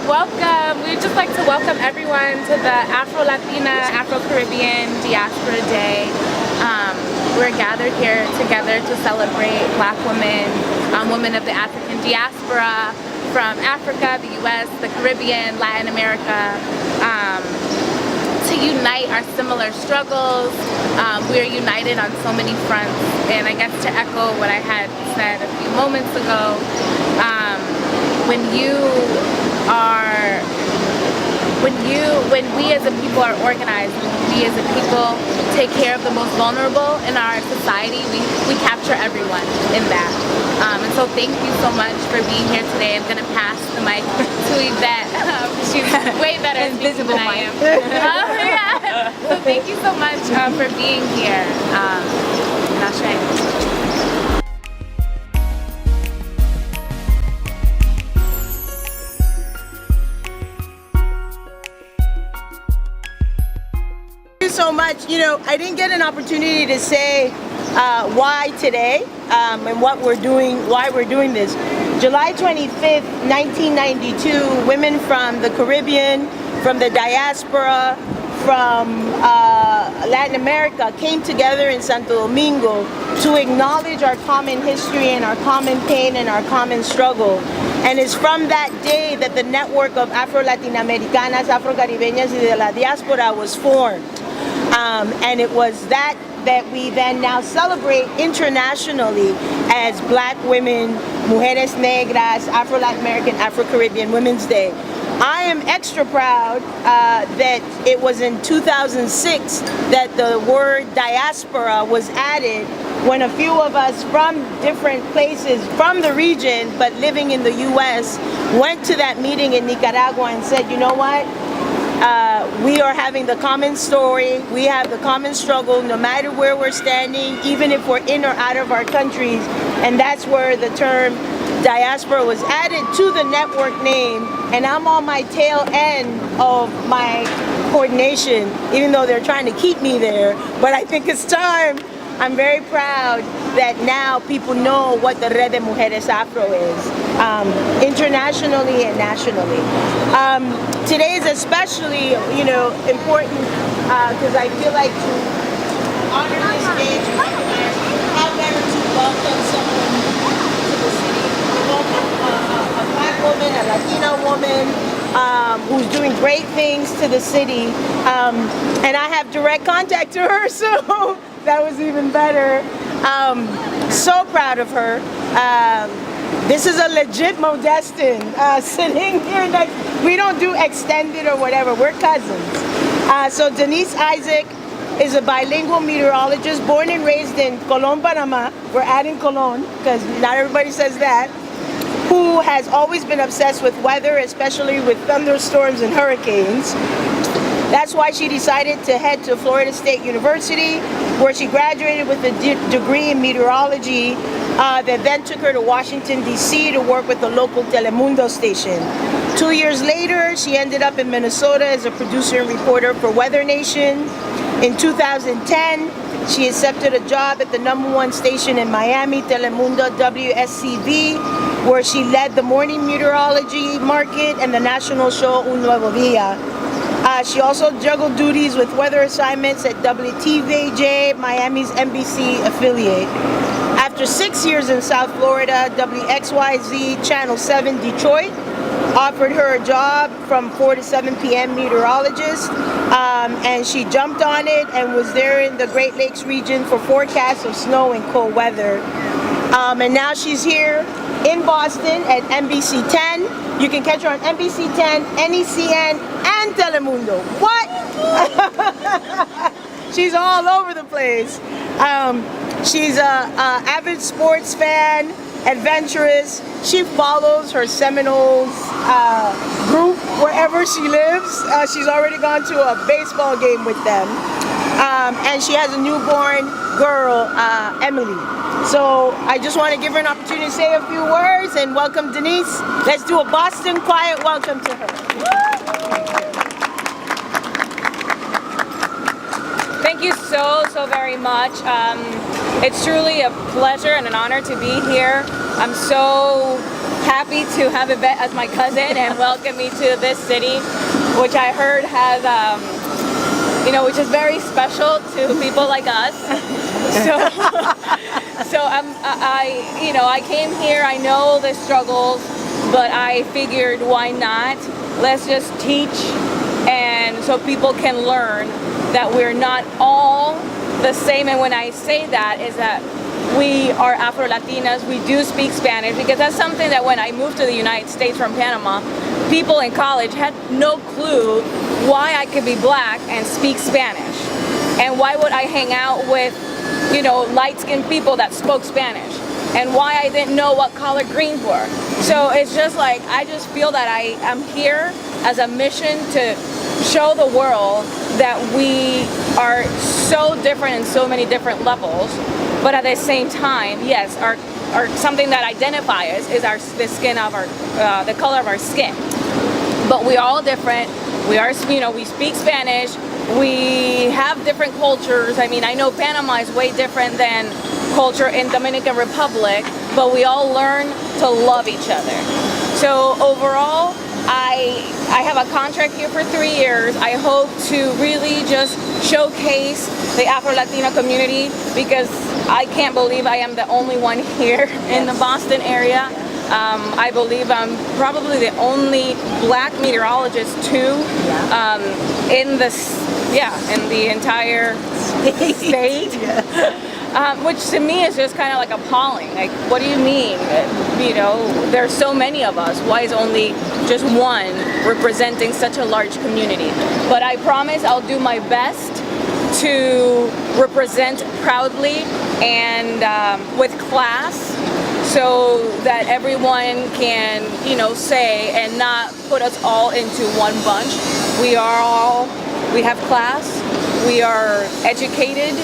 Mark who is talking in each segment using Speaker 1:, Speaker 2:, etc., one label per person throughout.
Speaker 1: welcome. We'd just like to welcome everyone to the Afro-Latina, Afro-Caribbean Diaspora Day. We're gathered here together to celebrate Black women, women of the African diaspora from Africa, the US, the Caribbean, Latin America, to unite our similar struggles. We are united on so many fronts, and I guess to echo what I had said a few moments ago, when we as a people are organized, we as a people take care of the most vulnerable in our society, we capture everyone in that. And so thank you so much for being here today. I'm going to pass the mic to Yvette. She's way better at speaking than I am. Yeah. So thank you so much for being here. And I'll show you.
Speaker 2: So much. You know, I didn't get an opportunity to say why today and what we're doing, why we're doing this. July 25th, 1992, women from the Caribbean, from the diaspora, from Latin America came together in Santo Domingo to acknowledge our common history and our common pain and our common struggle. And it's from that day that the network of Afro-Latinoamericanas, Afro-Caribeñas y de la Diaspora was formed. And it was that we then now celebrate internationally as Black women, Mujeres Negras, Afro-Latin American, Afro-Caribbean Women's Day. I am extra proud that it was in 2006 that the word diaspora was added when a few of us from different places from the region but living in the US went to that meeting in Nicaragua and said, you know what? We are having the common story, we have the common struggle no matter where we're standing, even if we're in or out of our countries, and that's where the term diaspora was added to the network name. And I'm on my tail end of my coordination, even though they're trying to keep me there, but I think it's time. I'm very proud that now people know what the Red de Mujeres Afro is, internationally and nationally. Today is especially, important because I feel like to honor this day, to recognize how better to welcome someone to the city, to welcome a Black woman, a Latina woman, who's doing great things to the city. And I have direct contact to her, so that was even better. So proud of her. This is a legit Modestin sitting here next. We don't do extended or whatever, we're cousins. So Denise Isaac is a bilingual meteorologist born and raised in Colón, Panama. We're adding Colón because not everybody says that. Who has always been obsessed with weather, especially with thunderstorms and hurricanes. That's why she decided to head to Florida State University, where she graduated with a degree in meteorology that then took her to Washington, D.C. to work with the local Telemundo station. 2 years later, she ended up in Minnesota as a producer and reporter for Weather Nation. In 2010, she accepted a job at the #1 station in Miami, Telemundo WSCV, where she led the morning meteorology market and the national show Un Nuevo Dia. She also juggled duties with weather assignments at WTVJ, Miami's NBC affiliate. After 6 years in South Florida, WXYZ Channel 7 Detroit offered her a job from 4 to 7 p.m. meteorologist, and she jumped on it and was there in the Great Lakes region for forecasts of snow and cold weather. And now she's here in Boston at NBC 10. You can catch her on NBC 10, NECN, and Telemundo. What? She's all over the place. She's a avid sports fan, adventurous. She follows her Seminoles group wherever she lives. She's already gone to a baseball game with them. And she has a newborn girl, Emily. So I just want to give her an opportunity to say a few words and welcome Denise. Let's do a Boston quiet welcome to her.
Speaker 3: Thank you so very much. It's truly a pleasure and an honor to be here. I'm so happy to have Yvette as my cousin and welcome me to this city, which I heard has, which is very special to people like us. So I came here. I know the struggles, but I figured why not? Let's just teach, and so people can learn that we're not all the same. And when I say that is that we are Afro-Latinas, we do speak Spanish, because that's something that when I moved to the United States from Panama, people in college had no clue why I could be black and speak Spanish. And why would I hang out with, light-skinned people that spoke Spanish? And why I didn't know what collard greens were. So it's just like, I just feel that I am here as a mission to show the world that we are so different in so many different levels, but at the same time, yes, our something that identifies is the skin of the color of our skin. But we are all different. We speak Spanish. We have different cultures. I mean, I know Panama is way different than culture in Dominican Republic, but we all learn to love each other. So overall, I have a contract here for 3 years. I hope to really just showcase the Afro-Latina community, because I can't believe I am the only one here in the Boston area. I believe I'm probably the only black meteorologist too in the entire state. Which to me is just kind of like appalling. Like, what do you mean? There's so many of us. Why is only just one representing such a large community? But I promise I'll do my best to represent proudly and with class, so that everyone can, say and not put us all into one bunch. We have class, we are educated,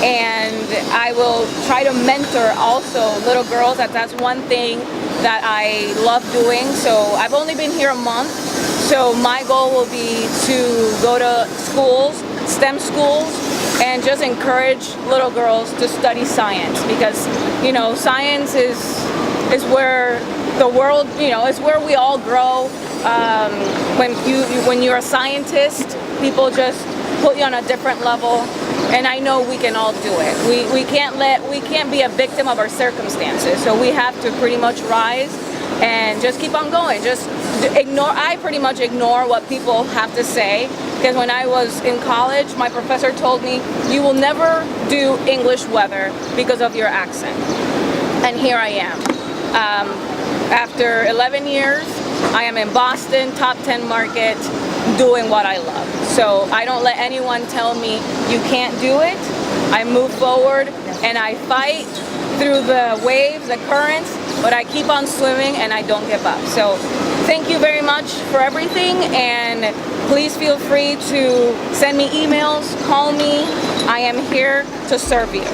Speaker 3: and I will try to mentor also little girls. That's one thing that I love doing. So I've only been here a month, so my goal will be to go to schools, STEM schools, and just encourage little girls to study science, because science is where the world, is where we all grow. When you're a scientist, people just put you on a different level, and I know we can all do it. We can't be a victim of our circumstances, so we have to pretty much rise and just keep on going. I pretty much ignore what people have to say, because when I was in college, my professor told me, you will never do English weather because of your accent. And here I am. After 11 years, I am in Boston, top 10 market, doing what I love. So I don't let anyone tell me you can't do it. I move forward and I fight through the waves, the currents, but I keep on swimming and I don't give up. So thank you very much for everything, and please feel free to send me emails, call me. I am here to serve you.